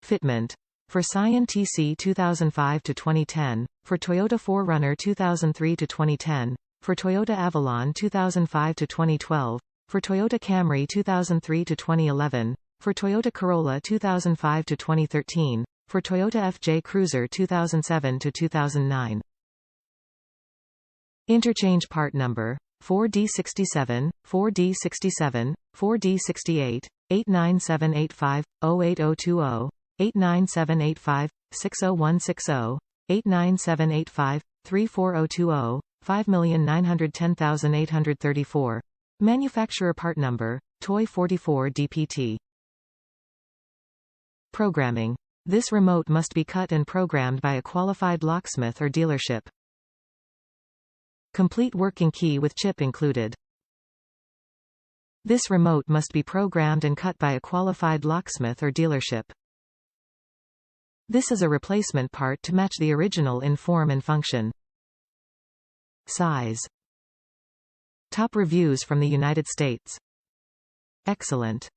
Fitment. For Scion TC 2005-2010, for Toyota 4Runner 2003-2010, for Toyota Avalon 2005-2012, for Toyota Camry 2003-2011, for Toyota Corolla 2005-2013, for Toyota FJ Cruiser 2007-2009. Interchange part number 4D67, 4D67, 4D68, 89785, 08020, 89785, 60160, 89785, 34020, 5910834. Manufacturer part number, Toy44d-pt. Programming. This remote must be cut and programmed by a qualified locksmith or dealership. Complete working key with chip included. This remote must be programmed and cut by a qualified locksmith or dealership. This is a replacement part to match the original in form and function. Size. Top reviews from the United States. Excellent.